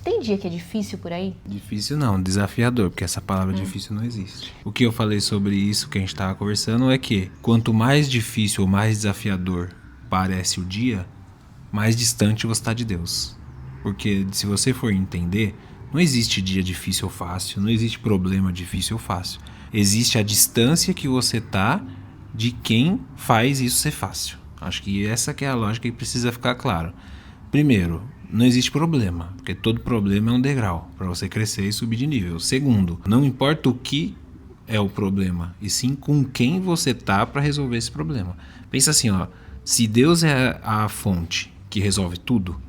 Tem dia que é difícil por aí? Difícil não, desafiador, porque essa palavra difícil não existe. O que eu falei sobre isso que a gente estava conversando é que quanto mais difícil ou mais desafiador parece o dia, mais distante você está de Deus. Porque se você for entender, não existe dia difícil ou fácil, não existe problema difícil ou fácil. Existe a distância que você tá de quem faz isso ser fácil. Acho que essa que é a lógica e precisa ficar claro. Primeiro, não existe problema, porque todo problema é um degrau para você crescer e subir de nível. Segundo, não importa o que é o problema, e sim com quem você tá para resolver esse problema. Pensa assim, ó, se Deus é a fonte que resolve tudo,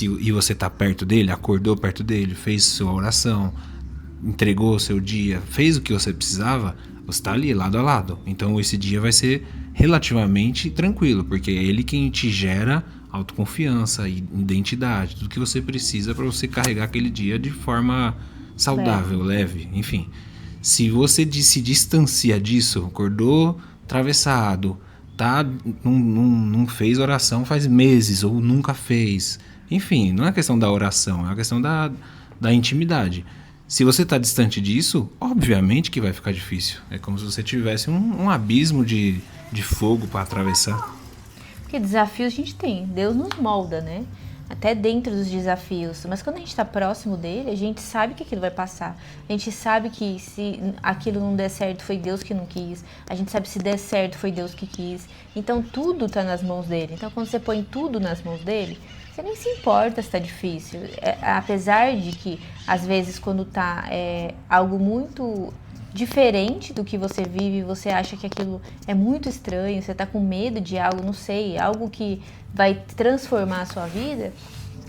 e você tá perto dele, acordou perto dele, fez sua oração, entregou o seu dia, fez o que você precisava, você está ali lado a lado. Então esse dia vai ser relativamente tranquilo, porque é ele quem te gera autoconfiança, identidade, tudo que você precisa para você carregar aquele dia de forma saudável, leve, enfim. Se você se distancia disso, acordou atravessado, tá, não fez oração faz meses ou nunca fez. Enfim, não é questão da oração, é a questão da intimidade. Se você está distante disso, obviamente que vai ficar difícil. É como se você tivesse um abismo de fogo para atravessar. Porque desafios a gente tem, Deus nos molda, né? Até dentro dos desafios. Mas quando a gente está próximo dele, a gente sabe que aquilo vai passar. A gente sabe que se aquilo não der certo, foi Deus que não quis. A gente sabe se der certo, foi Deus que quis. Então tudo está nas mãos dele. Então quando você põe tudo nas mãos dele, você nem se importa se está difícil. Apesar de que, às vezes, quando está algo muito diferente do que você vive, você acha que aquilo é muito estranho, você está com medo de algo, não sei, algo que vai transformar a sua vida,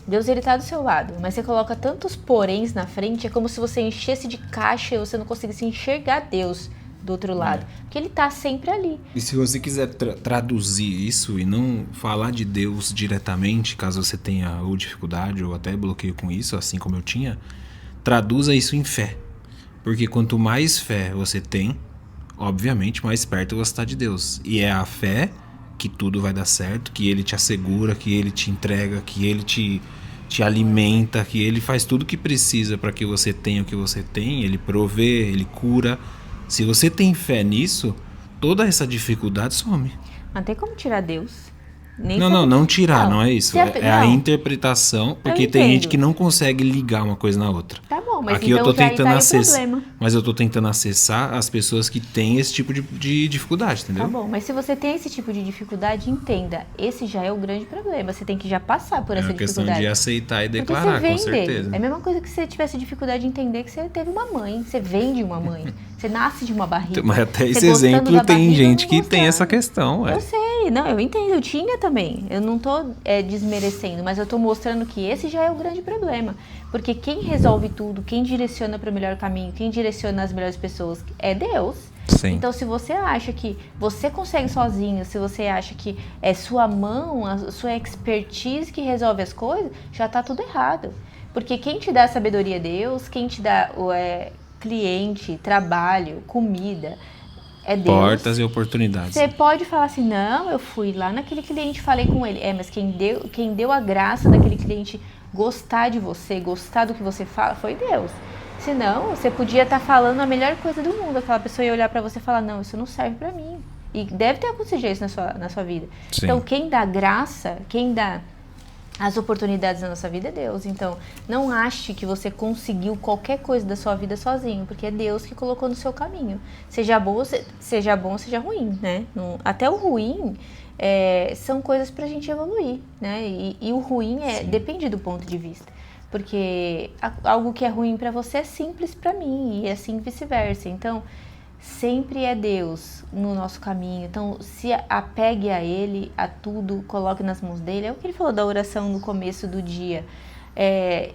Deus ele tá do seu lado, mas você coloca tantos poréns na frente, é como se você enchesse de caixa e você não conseguisse enxergar Deus do outro lado, porque ele tá sempre ali. E se você quiser traduzir isso e não falar de Deus diretamente, caso você tenha ou dificuldade ou até bloqueio com isso, assim como eu tinha, traduza isso em fé. Porque quanto mais fé você tem, obviamente mais perto você está de Deus. E é a fé que tudo vai dar certo, que ele te assegura, que ele te entrega, que ele te alimenta, que ele faz tudo o que precisa para que você tenha o que você tem, ele provê, ele cura. Se você tem fé nisso, toda essa dificuldade some. Não tem como tirar Deus. Nem Não tirar, não é isso. É a não. interpretação, porque tem gente que não consegue ligar uma coisa na outra. Tá bom, mas aqui então eu tô já tentando tá acessar, problema. mas eu tô tentando acessar as pessoas que têm esse tipo de dificuldade, entendeu? Tá bom, mas se você tem esse tipo de dificuldade, entenda, esse já é o grande problema. Você tem que já passar por essa É uma questão dificuldade. de aceitar e Porque declarar, você com vem certeza. dele. É a mesma coisa que se você tivesse dificuldade de entender que você teve uma mãe. Você vem de uma mãe. Você nasce de uma barriga. Mas até esse Você gostando exemplo da tem barriga, gente não que tem gostando. essa questão, ué. Eu sei, não, eu entendo, eu tinha também. Eu não tô desmerecendo, mas eu tô mostrando que esse já é o grande problema. Porque quem resolve tudo, quem direciona para o melhor caminho, quem direciona as melhores pessoas é Deus. Sim. Então, se você acha que você consegue sozinho, se você acha que é sua mão, a sua expertise que resolve as coisas, já tá tudo errado. Porque quem te dá a sabedoria é Deus, quem te dá cliente, trabalho, comida, é Deus. Portas e oportunidades. Você pode falar assim, não, eu fui lá naquele cliente, falei com ele. Mas quem deu a graça daquele cliente gostar de você, gostar do que você fala, foi Deus. Senão, você podia estar falando a melhor coisa do mundo. Aquela pessoa ia olhar pra você e falar, não, isso não serve pra mim. E deve ter acontecido isso na sua vida. Sim. Então, quem dá graça, quem dá as oportunidades na nossa vida é Deus. Então, não ache que você conseguiu qualquer coisa da sua vida sozinho, porque é Deus que colocou no seu caminho. Seja bom, seja ruim, né? Até o ruim são coisas pra gente evoluir, né? E o ruim depende do ponto de vista. Porque algo que é ruim pra você é simples pra mim, e assim vice-versa. Então, sempre é Deus no nosso caminho. Então, se apegue a Ele, a tudo, coloque nas mãos dele. É o que ele falou da oração no começo do dia.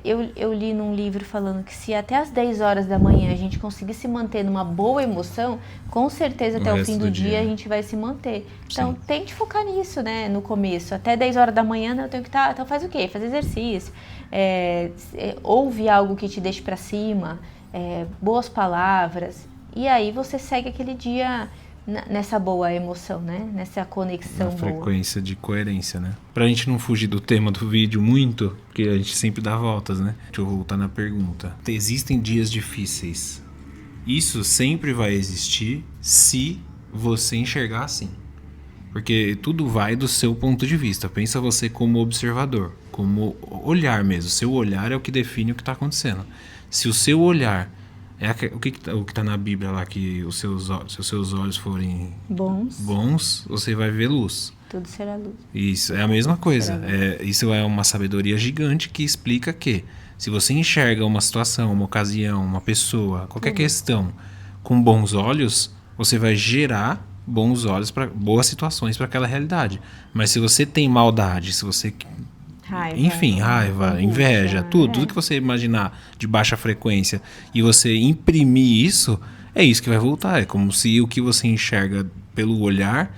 Eu li num livro falando que se até às 10 horas da manhã a gente conseguir se manter numa boa emoção, com certeza até o fim do dia a gente vai se manter. Então, tente focar nisso, né, no começo. Até 10 horas da manhã eu tenho que estar... Então, faz o quê? Faz exercício. Ouve algo que te deixe pra cima, boas palavras. E aí você segue aquele dia nessa boa emoção, né? Nessa conexão Na boa. frequência de coerência, né? Pra gente não fugir do tema do vídeo muito, porque a gente sempre dá voltas, né? Deixa eu voltar na pergunta. Existem dias difíceis. Isso sempre vai existir se você enxergar assim. Porque tudo vai do seu ponto de vista. Pensa você como observador, como olhar mesmo. Seu olhar é o que define o que está acontecendo. Se o seu olhar é o que está na Bíblia lá, que se os seus olhos forem bons, você vai ver luz. Tudo será luz. Isso, é a mesma coisa. Isso é uma sabedoria gigante que explica que se você enxerga uma situação, uma ocasião, uma pessoa, qualquer questão com bons olhos, você vai gerar bons olhos para boas situações para aquela realidade. Mas se você tem maldade, se você raiva, inveja, tudo que você imaginar de baixa frequência e você imprimir isso, é isso que vai voltar. É como se o que você enxerga pelo olhar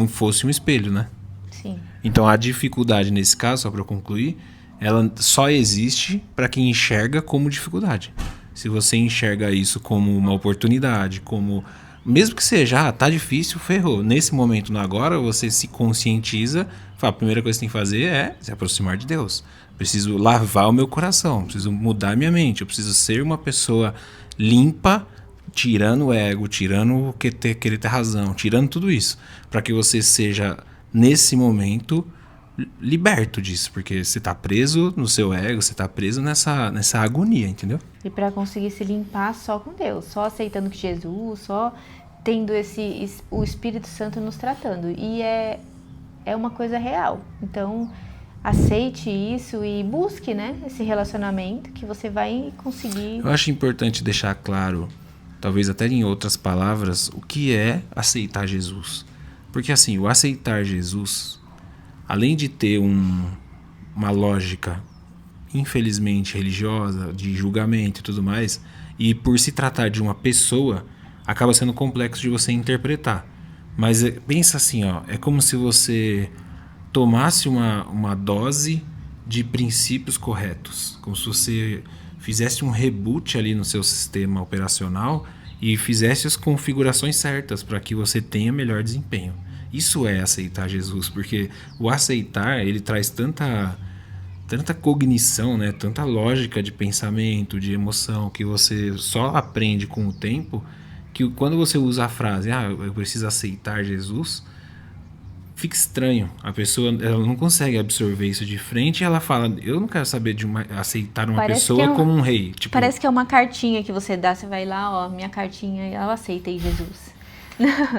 fosse um espelho, né? Sim. Então a dificuldade nesse caso, só para eu concluir, ela só existe para quem enxerga como dificuldade. Se você enxerga isso como uma oportunidade, como mesmo que seja, tá difícil, ferrou. Nesse momento, no agora, você se conscientiza, fala, a primeira coisa que você tem que fazer é se aproximar de Deus. Preciso lavar o meu coração, preciso mudar minha mente, eu preciso ser uma pessoa limpa, tirando o ego, tirando o querer ter razão, tirando tudo isso, para que você seja, nesse momento, liberto disso, porque você tá preso no seu ego, você tá preso nessa agonia, entendeu? E para conseguir se limpar só com Deus, só aceitando que Jesus, só tendo o Espírito Santo nos tratando. E é uma coisa real. Então, aceite isso e busque, né, esse relacionamento que você vai conseguir. Eu acho importante deixar claro, talvez até em outras palavras, o que é aceitar Jesus. Porque assim, o aceitar Jesus, além de ter uma lógica, infelizmente, religiosa, de julgamento e tudo mais, e por se tratar de uma pessoa, acaba sendo complexo de você interpretar. Mas pensa assim, ó, é como se você tomasse uma dose de princípios corretos, como se você fizesse um reboot ali no seu sistema operacional e fizesse as configurações certas para que você tenha melhor desempenho. Isso é aceitar Jesus, porque o aceitar, ele traz tanta cognição, né? Tanta lógica de pensamento, de emoção, que você só aprende com o tempo, que quando você usa a frase, eu preciso aceitar Jesus, fica estranho. A pessoa, ela não consegue absorver isso de frente e ela fala, eu não quero saber de aceitar uma pessoa como um rei. Tipo, parece que é uma cartinha que você dá, você vai lá, ó, minha cartinha, eu aceitei Jesus.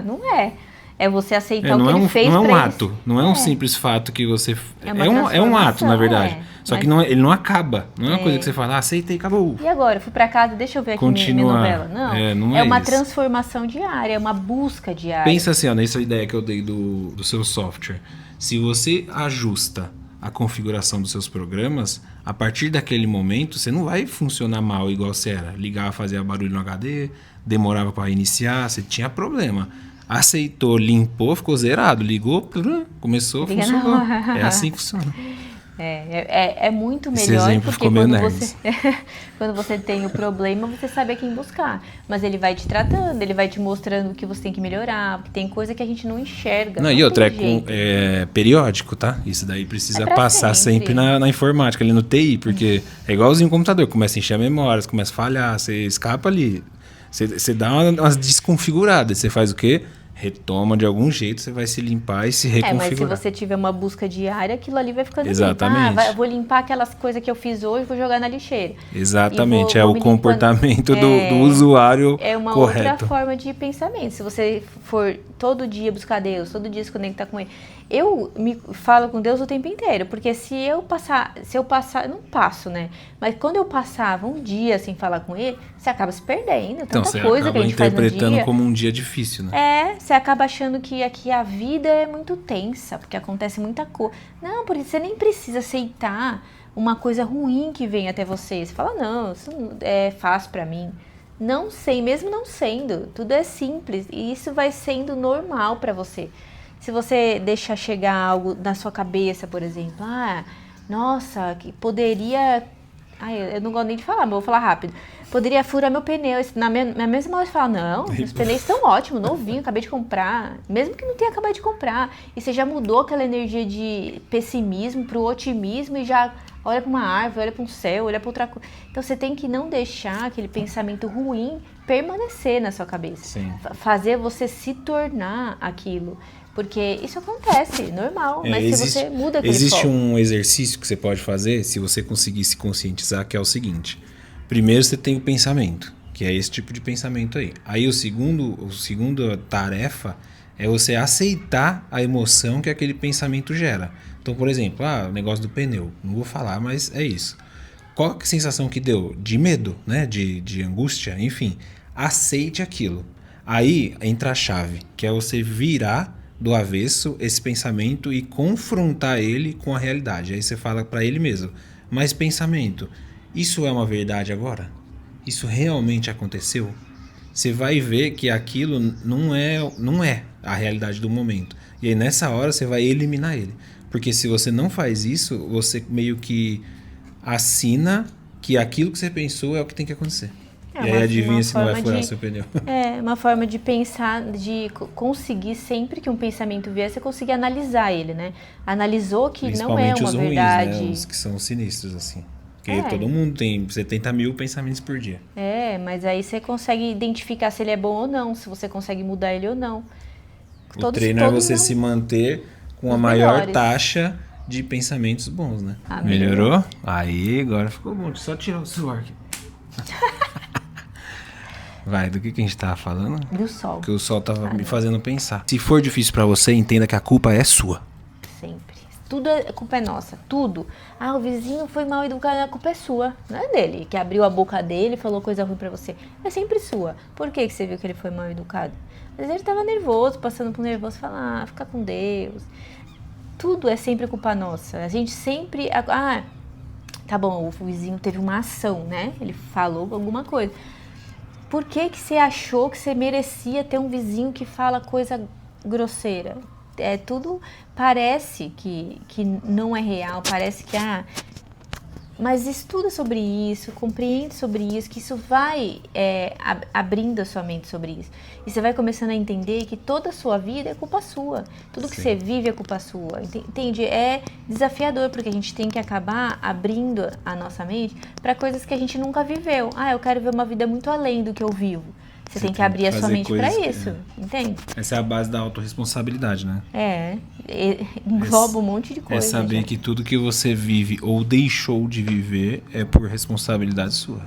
Não é. É você aceitar o que ele fez. Não é um ato, não é um simples fato que você... É um ato, na verdade. Só que ele não acaba. Não é uma coisa que você fala, aceitei, acabou. E agora? Eu fui pra casa, deixa eu ver aqui minha novela. Não, é uma transformação diária, é uma busca diária. Pensa assim, ó, nessa ideia que eu dei do seu software. Se você ajusta a configuração dos seus programas, a partir daquele momento, você não vai funcionar mal igual você era. Ligava, fazia barulho no HD, demorava para iniciar, você tinha problema. Aceitou, limpou, ficou zerado. Ligou, começou, funcionou. É assim que funciona. É muito melhor. Esse exemplo porque ficou meio quando você tem o problema, você sabe a quem buscar. Mas ele vai te tratando, ele vai te mostrando o que você tem que melhorar, porque tem coisa que a gente não enxerga. Não, e outra, é periódico, tá? Isso daí precisa passar sempre na informática, ali no TI, porque é igualzinho o computador, começa a encher a memória, começa a falhar, você escapa ali. Você dá umas desconfiguradas, você faz o quê? Retoma de algum jeito, você vai se limpar e se reconfigurar. Mas se você tiver uma busca diária, aquilo ali vai ficando Exatamente. Eu vou limpar aquelas coisas que eu fiz hoje, vou jogar na lixeira. Exatamente, é o comportamento do usuário correto. É uma outra forma de pensamento. Se você for todo dia buscar Deus, todo dia se conectar com Ele. Eu me falo com Deus o tempo inteiro, porque se eu passar, eu não passo, né? Mas quando eu passava um dia sem falar com Ele, você acaba se perdendo. Tanta coisa que a gente faz no dia. Você acaba interpretando como um dia difícil, né? Você acaba achando que aqui a vida é muito tensa, porque acontece muita coisa. Não, porque você nem precisa aceitar uma coisa ruim que vem até você. Você fala, não, isso é fácil pra mim. Não sei, mesmo não sendo. Tudo é simples e isso vai sendo normal pra você. Se você deixar chegar algo na sua cabeça, por exemplo, nossa, que poderia Ai, eu não gosto nem de falar, mas vou falar rápido. Poderia furar meu pneu. Na mesma hora você fala, não, os pneus estão ótimos, novinho, acabei de comprar. Mesmo que não tenha acabado de comprar. E você já mudou aquela energia de pessimismo pro otimismo e já olha para uma árvore, olha para um céu, olha para outra coisa. Então você tem que não deixar aquele pensamento ruim permanecer na sua cabeça. Sim. Fazer você se tornar aquilo. Porque isso acontece, normal, mas se você muda aquele Existe foco. um exercício que você pode fazer, se você conseguir se conscientizar, que é o seguinte. Primeiro você tem o pensamento, que é esse tipo de pensamento aí. Aí o segundo tarefa é você aceitar a emoção que aquele pensamento gera. Então, por exemplo, o negócio do pneu. Não vou falar, mas é isso. Qual a sensação que deu? De medo, né? De angústia, enfim. Aceite aquilo. Aí entra a chave, que é você virar do avesso esse pensamento e confrontar ele com a realidade. Aí você fala para ele mesmo, mas pensamento, isso é uma verdade agora? Isso realmente aconteceu? Você vai ver que aquilo não é a realidade do momento. E aí nessa hora você vai eliminar ele. Porque se você não faz isso, você meio que assina que aquilo que você pensou é o que tem que acontecer. E aí adivinha se não vai furar seu pneu. É uma forma de pensar, de conseguir sempre que um pensamento vier, você conseguir analisar ele, né? Analisou que não é uma os verdade. Ruins, né? Os que são sinistros, assim. Porque todo mundo tem 70 mil pensamentos por dia. Mas aí você consegue identificar se ele é bom ou não, se você consegue mudar ele ou não. O treino é você se manter com a maior taxa de pensamentos bons, né? Melhorou? Aí, agora ficou bom. Só tirar o suor aqui. Vai, do que a gente tava falando? Do sol. Que o sol tava me fazendo pensar. Se for difícil pra você, entenda que a culpa é sua. Sempre. Tudo a culpa é nossa, tudo. O vizinho foi mal educado, a culpa é sua, não é dele. Que abriu a boca dele e falou coisa ruim pra você. É sempre sua. Por que você viu que ele foi mal educado? Às vezes ele tava nervoso, passando por nervoso, fala, fica com Deus. Tudo é sempre culpa nossa. A gente sempre... tá bom, o vizinho teve uma ação, né? Ele falou alguma coisa. Por que você achou que você merecia ter um vizinho que fala coisa grosseira? Tudo parece que não é real, parece que... Mas estuda sobre isso, compreende sobre isso, que isso vai abrindo a sua mente sobre isso. E você vai começando a entender que toda a sua vida é culpa sua. Tudo que você vive é culpa sua. Entende? É desafiador, porque a gente tem que acabar abrindo a nossa mente para coisas que a gente nunca viveu. Eu quero ver uma vida muito além do que eu vivo. Você tem que abrir a sua mente para isso, entende? Essa é a base da autorresponsabilidade, né? Engloba um monte de coisa. É saber que tudo que você vive ou deixou de viver é por responsabilidade sua.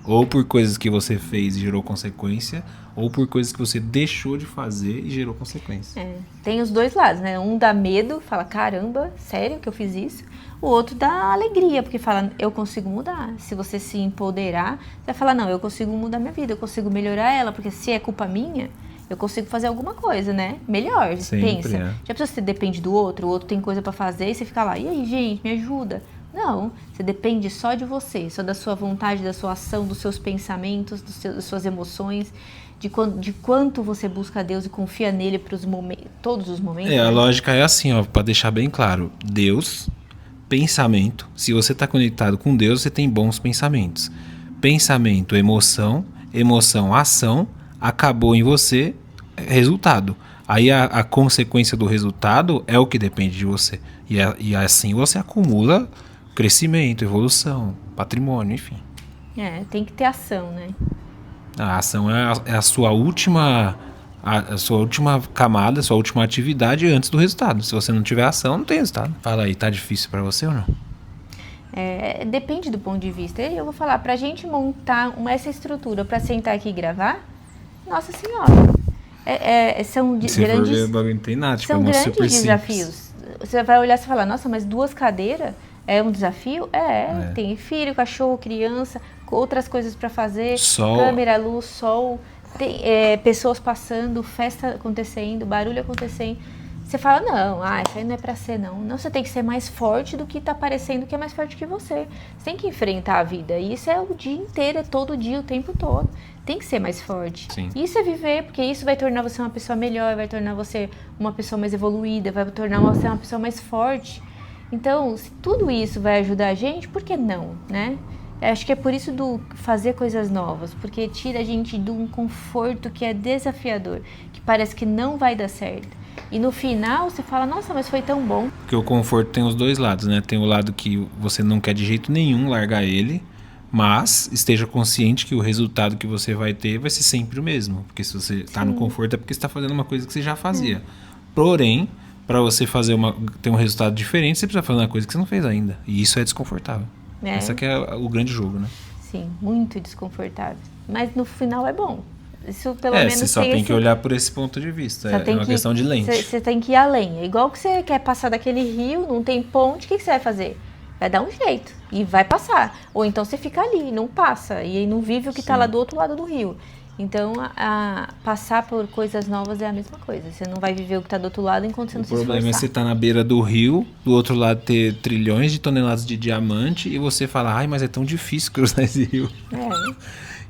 Ou por coisas que você fez e gerou consequência, ou por coisas que você deixou de fazer e gerou consequência. Tem os dois lados, né? Um dá medo, fala, caramba, sério que eu fiz isso? O outro dá alegria, porque fala, eu consigo mudar. Se você se empoderar, você vai falar, não, eu consigo mudar minha vida, eu consigo melhorar ela, porque se é culpa minha, eu consigo fazer alguma coisa, né? Melhor, sempre, pensa. Já pensou se você depende do outro, o outro tem coisa pra fazer e você fica lá, e aí, gente, me ajuda? Não, você depende só de você, só da sua vontade, da sua ação, dos seus pensamentos, das suas emoções, de quanto você busca a Deus e confia nele para todos os momentos. A lógica é assim, para deixar bem claro, Deus, pensamento, se você está conectado com Deus, você tem bons pensamentos. Pensamento, emoção, ação, acabou em você, resultado. Aí a consequência do resultado é o que depende de você. E assim você acumula crescimento, evolução, patrimônio, enfim. Tem que ter ação, né? A ação é a sua última camada, a sua última atividade antes do resultado. Se você não tiver ação, não tem resultado. Fala aí, tá difícil pra você ou não? Depende do ponto de vista. Eu vou falar, pra gente montar essa estrutura pra sentar aqui e gravar, nossa senhora, são grandes, não tem nada, são grandes desafios. Você vai olhar e falar, nossa, mas 2 cadeiras é um desafio? Tem filho, cachorro, criança, outras coisas pra fazer, câmera, luz, sol, tem pessoas passando, festa acontecendo, barulho acontecendo. Você fala, não, isso aí não é pra ser, não. Não, você tem que ser mais forte do que tá parecendo que é mais forte que você. Você tem que enfrentar a vida. E isso é o dia inteiro, é todo dia, o tempo todo. Tem que ser mais forte. Sim. Isso é viver, porque isso vai tornar você uma pessoa melhor, vai tornar você uma pessoa mais evoluída, vai tornar você uma pessoa mais forte. Então, se tudo isso vai ajudar a gente, por que não, né? Acho que é por isso do fazer coisas novas, porque tira a gente de um conforto que é desafiador, que parece que não vai dar certo. E no final você fala, nossa, mas foi tão bom. Porque o conforto tem os dois lados, né? Tem o lado que você não quer de jeito nenhum largar ele, mas esteja consciente que o resultado que você vai ter vai ser sempre o mesmo. Porque se você está no conforto é porque você está fazendo uma coisa que você já fazia. Porém, para você ter um resultado diferente, você precisa fazer uma coisa que você não fez ainda. E isso é desconfortável. Essa que é o grande jogo, né? Sim, muito desconfortável. Mas no final é bom. Isso pelo menos você só tem que olhar por esse ponto de vista. É uma questão de lente. Você tem que ir além. É igual que você quer passar daquele rio, não tem ponte, o que você vai fazer? Vai dar um jeito e vai passar. Ou então você fica ali, não passa. E aí não vive o que está lá do outro lado do rio. Então, passar por coisas novas é a mesma coisa. Você não vai viver o que está do outro lado enquanto você não se esforçar. O problema é você estar na beira do rio, do outro lado ter trilhões de toneladas de diamante e você falar, ai, mas é tão difícil cruzar esse rio.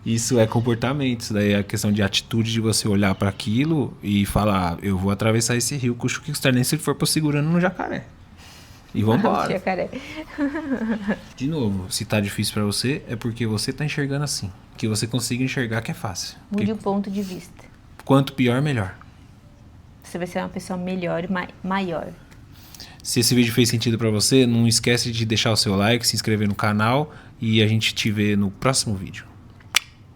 Isso é comportamento, isso daí é a questão de atitude de você olhar para aquilo e falar, eu vou atravessar esse rio, custa o que custar, nem se for por segurando no jacaré. E vambora. Jacaré. De novo, se tá difícil pra você, é porque você tá enxergando assim. Que você consiga enxergar que é fácil. Mude o ponto de vista. Quanto pior, melhor. Você vai ser uma pessoa melhor e maior. Se esse vídeo fez sentido pra você, não esquece de deixar o seu like, se inscrever no canal e a gente te vê no próximo vídeo.